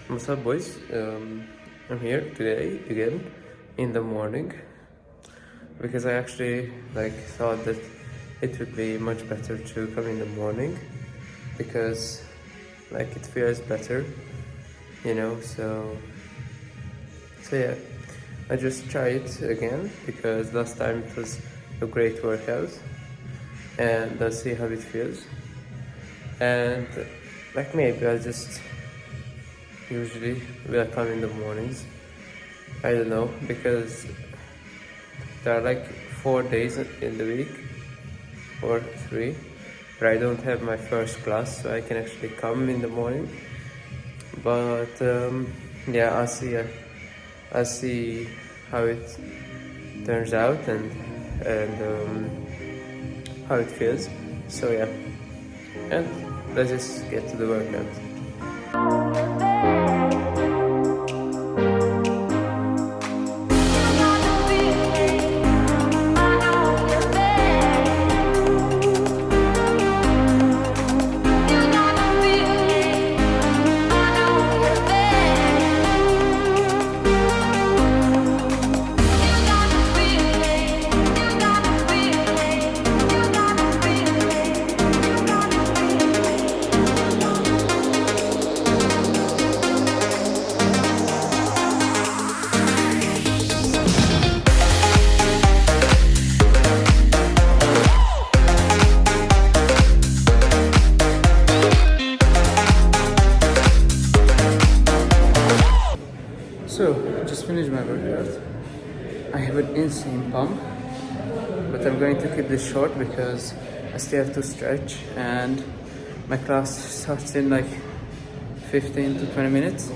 What's up, boys? I'm here today again in the morning because I actually thought that it would be much better to come in the morning because it feels better, you know. So yeah, I just try it again because last time it was a great workout, and I'll see how it feels. And maybe I'll just usually will come in the mornings. I don't know because there are 4 days in the week or 3 where I don't have my first class, so I can actually come in the morning. But yeah, I'll see how it turns out and how it feels. So yeah, and let's just get to the workout. So, just finished my workout. I have an insane pump, but I'm going to keep this short because I still have to stretch and my class starts in 15 to 20 minutes.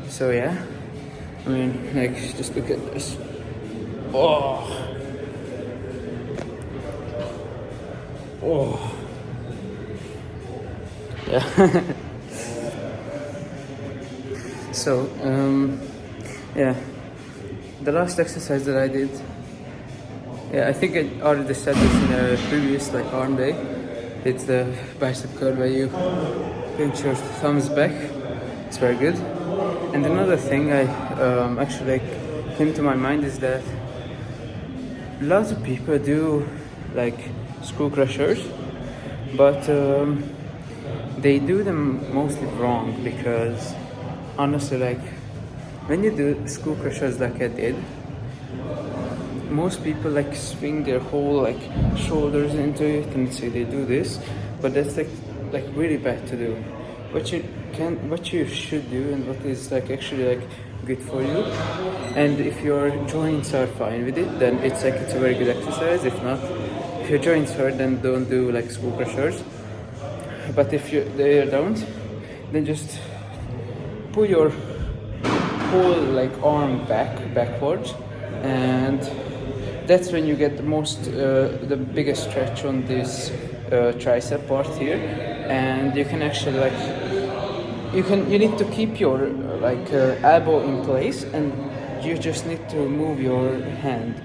So yeah, I mean, just look at this. Oh! Oh! Yeah. So, yeah, the last exercise that I did, yeah, I think I already said this in a previous arm day. It's the bicep curl where you pinch your thumbs back. It's very good. And another thing I actually came to my mind is that lots of people do screw crushers, but they do them mostly wrong because honestly, when you do screw crushers like I did, most people swing their whole shoulders into it and say they do this, but that's really bad to do. What you should do, and what is actually good for you, and if your joints are fine with it, then it's a very good exercise. If not, if your joints hurt, then don't do screw crushers. But if they don't, then just pull your whole arm backwards, and that's when you get the biggest stretch on this tricep part here, and you can actually you need to keep your elbow in place, and you just need to move your hand.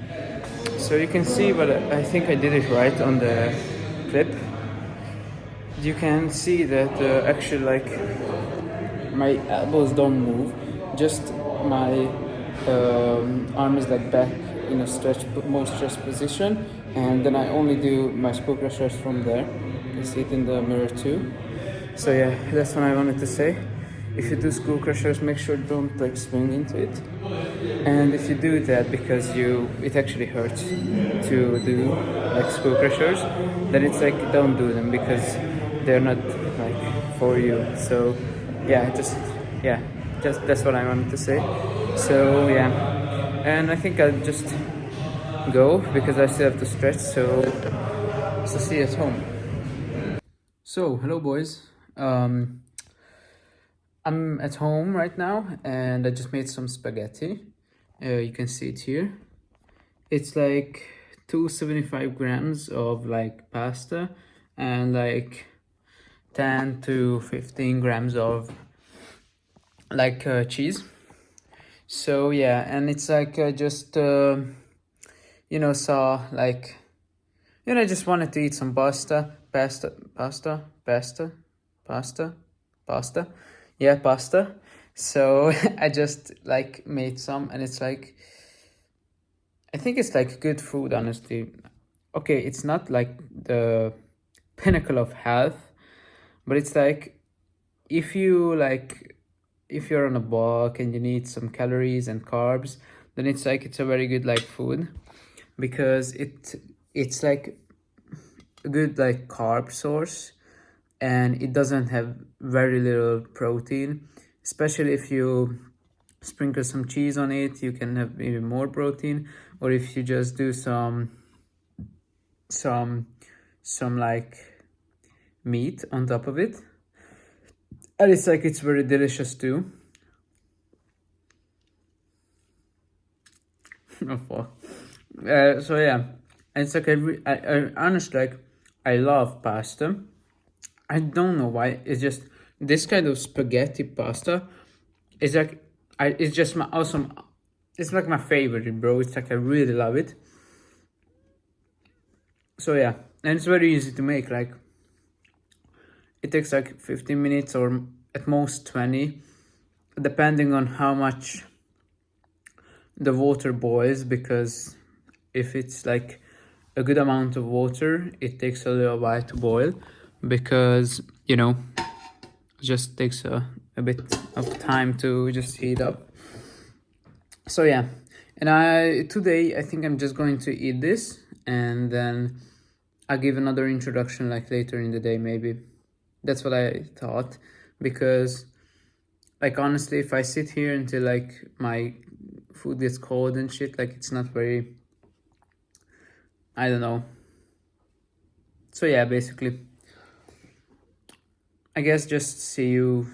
So you can see, but I think I did it right on the clip. You can see that actually my elbows don't move, just my arm is back in a most stretched position, and then I only do my screw crushers from there. You see it in the mirror too. So yeah, that's what I wanted to say. If you do screw crushers, make sure don't swing into it. And if you do that because it actually hurts to do screw crushers, then it's don't do them because they're not for you. So yeah, just that's what I wanted to say. So yeah, and I think I'll just go because I still have to stretch. So see you at home. So hello, boys. I'm at home right now and I just made some spaghetti. You can see it here. It's 275 grams of pasta and 10 to 15 grams of cheese. So yeah, and it's just saw I just wanted to eat some pasta. Yeah, pasta. So I just like made some, and it's like, I think it's like good food, honestly. Okay, it's not like the pinnacle of health, but it's like, if you like, if you're on a bulk and you need some calories and carbs, then it's like it's a very good like food, because it's like a good like carb source, and it doesn't have very little protein, especially if you sprinkle some cheese on it, you can have even more protein. Or if you just do some some like meat on top of it, and it's like it's very delicious too. Oh, fuck. So yeah, it's like I honestly, like, I love pasta. I don't know why. It's just this kind of spaghetti pasta is like, it's just my awesome. It's like my favorite, bro. It's like I really love it. So yeah, and it's very easy to make. Like, it takes like 15 minutes or at most 20, depending on how much the water boils. Because if it's like a good amount of water, it takes a little while to boil, because it just takes a bit of time to just heat up. So yeah, and I think I'm just going to eat this, and then I'll give another introduction like later in the day, maybe. That's what I thought, because like honestly, if I sit here until like my food gets cold and shit, like it's not very, I don't know. So yeah, basically, I guess just see you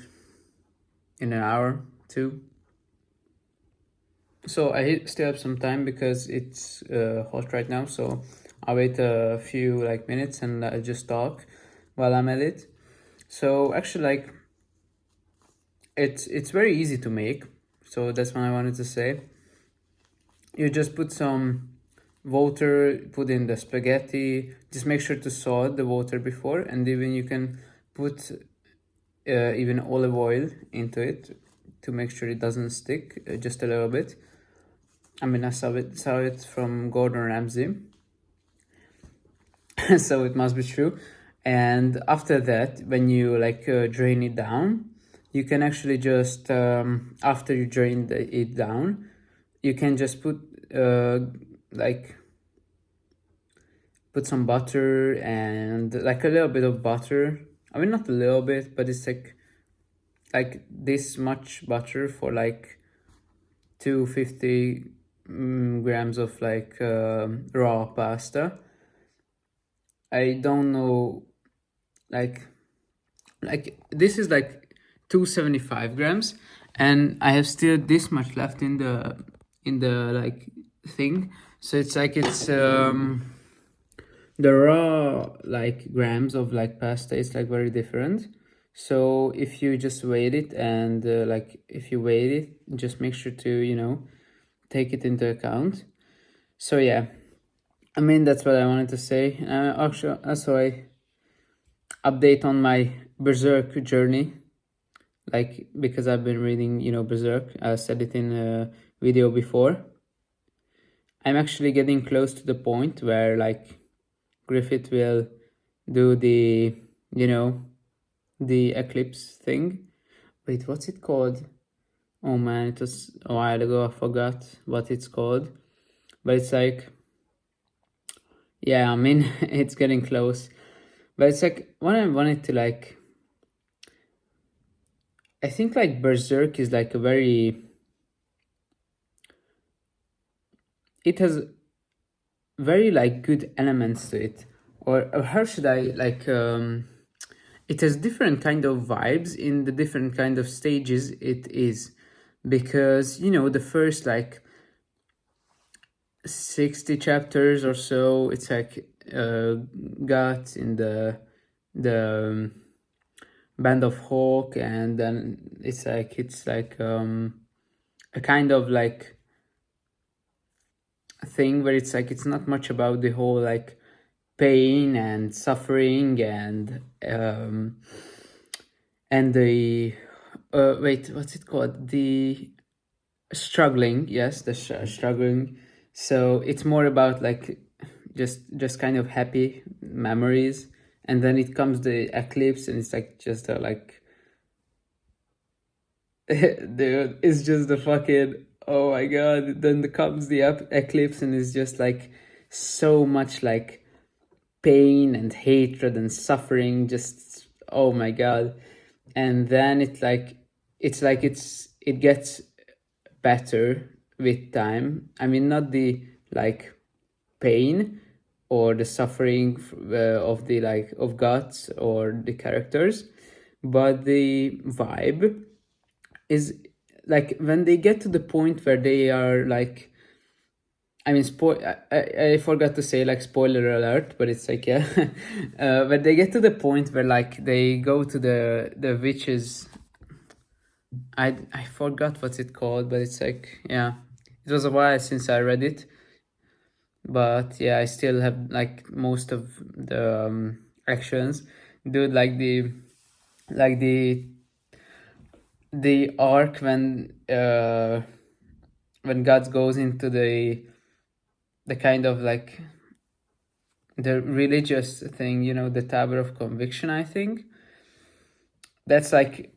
in an hour, two. So I still have some time because it's hot right now. So I'll wait a few like minutes, and I'll just talk while I'm at it. So actually, like, it's very easy to make. So that's what I wanted to say. You just put some water, put in the spaghetti. Just make sure to salt the water before, and even you can put even olive oil into it to make sure it doesn't stick, just a little bit. I mean, I saw it from Gordon Ramsay, so it must be true. And after that, when you like drain it down, you can actually just after you drain it down, you can just like put some butter, and like a little bit of butter. I mean, not a little bit, but it's like this much butter for like 250 grams of like raw pasta. I don't know, like this is like 275 grams, and I have still this much left in the like thing. So it's like it's the raw like grams of like pasta is like very different. So if you just weigh it, and like if you weigh it, just make sure to take it into account. So yeah, I mean, that's what I wanted to say. Actually, also I update on my Berserk journey, like, because I've been reading Berserk. I said it in a video before. I'm actually getting close to the point where like Griffith will do the eclipse thing. Wait, what's it called? Oh man, it was a while ago. I forgot what it's called. But it's like, yeah, I mean, it's getting close. But it's like, when I wanted to like, I think like Berserk is like a very, it has very like good elements to it. Or how should I like, it has different kind of vibes in the different kind of stages it is. Because, the first like 60 chapters or so, it's like got in the Band of Hawk, and then it's like a kind of like thing where it's like it's not much about the whole like pain and suffering and the wait, what's it called? The struggling, yes, the struggling. So it's more about like just kind of happy memories, and then it comes the eclipse, and it's like just like dude, it's just the fucking, oh my god. Then comes the eclipse, and it's just like so much like pain and hatred and suffering, just oh my god. And then it gets better with time. I mean, not the like pain or the suffering of the like of gods or the characters, but the vibe is like when they get to the point where they are like, I mean, I forgot to say like spoiler alert, but it's like yeah, when they get to the point where like they go to the witches. I forgot what's it called, but it's like yeah, it was a while since I read it, but yeah, I still have like most of the actions. Dude, like the arc when God goes into the kind of like the religious thing, you know, the Tower of Conviction, I think. That's like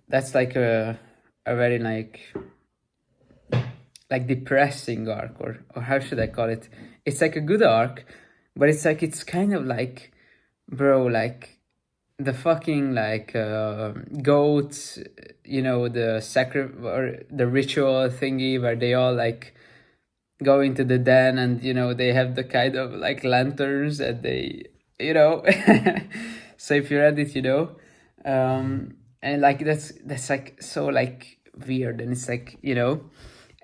a very like depressing arc, or how should I call it? It's like a good arc, but it's like it's kind of like, bro, like the fucking like goats, you know, the or the ritual thingy where they all like go into the den, and you know they have the kind of like lanterns, and they, you know, so if you read it, you know, and like that's like so like weird, and it's like, you know.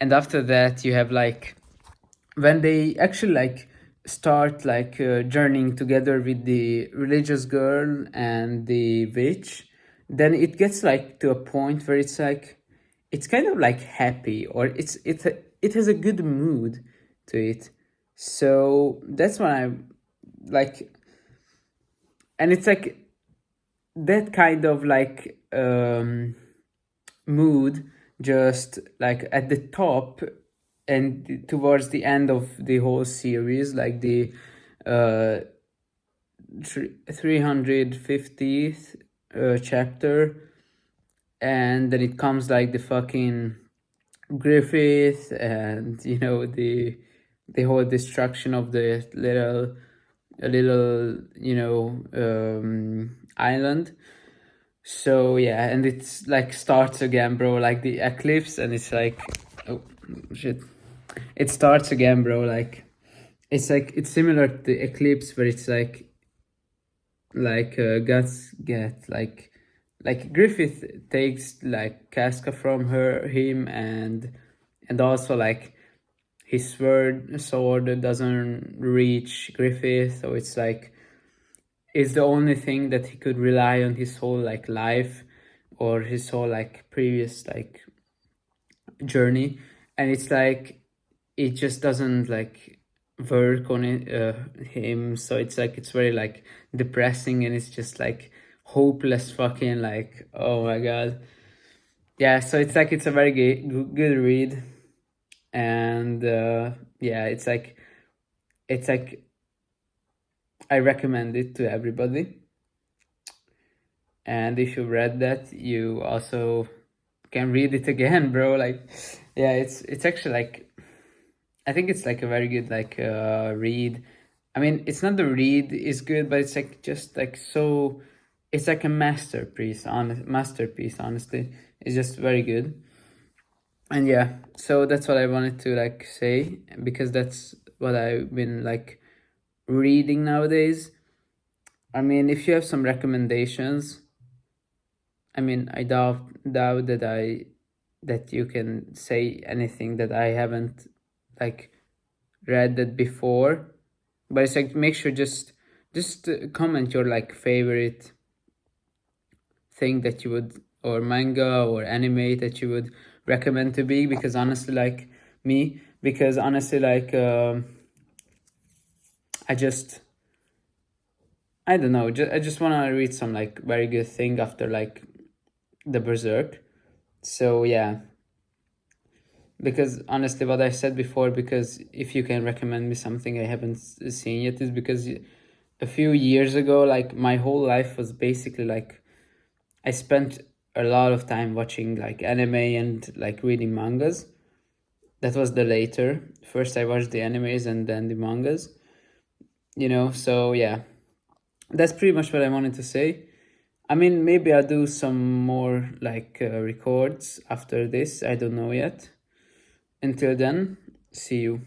And after that you have like when they actually like start like journeying together with the religious girl and the witch, then it gets like to a point where it's like it's kind of like happy, or it has a good mood to it. So that's when I like, and it's like that kind of like mood just like at the top and towards the end of the whole series, like the uh 350th chapter, and then it comes like the fucking Griffith, and you know the whole destruction of the little you know island. So yeah, and it's like starts again, bro, like the eclipse, and it's like, oh shit, it starts again, bro, like it's similar to the eclipse, where it's like guts get like Griffith takes like Casca from him, and also like his sword doesn't reach Griffith, so it's like it's the only thing that he could rely on his whole like life, or his whole like previous like journey. And it's like it just doesn't like work on him, so it's like it's very like depressing, and it's just like hopeless fucking like, oh my god. Yeah, so it's like it's a very good read. And yeah, it's like I recommend it to everybody. And if you read that, you also can read it again, bro. Like yeah, it's actually like, I think it's like a very good like read. I mean, it's not the read is good, but it's like just like so, it's like a masterpiece, honestly. It's just very good. And yeah, so that's what I wanted to like say, because that's what I've been like reading nowadays. I mean, if you have some recommendations, I mean, I doubt that you can say anything that I haven't like read that before. But it's like, make sure just comment your like favorite thing that you would, or manga or anime that you would recommend to me, because honestly like me, because honestly like I just, I don't know, I just want to read some like very good thing after like the Berserk. So yeah, because honestly, what I said before, because if you can recommend me something I haven't seen yet, is because a few years ago, like my whole life was basically like I spent a lot of time watching like anime and like reading mangas. That was the later. First, I watched the animes and then the mangas. So yeah, that's pretty much what I wanted to say. I mean, maybe I'll do some more like records after this. I don't know yet. Until then, see you.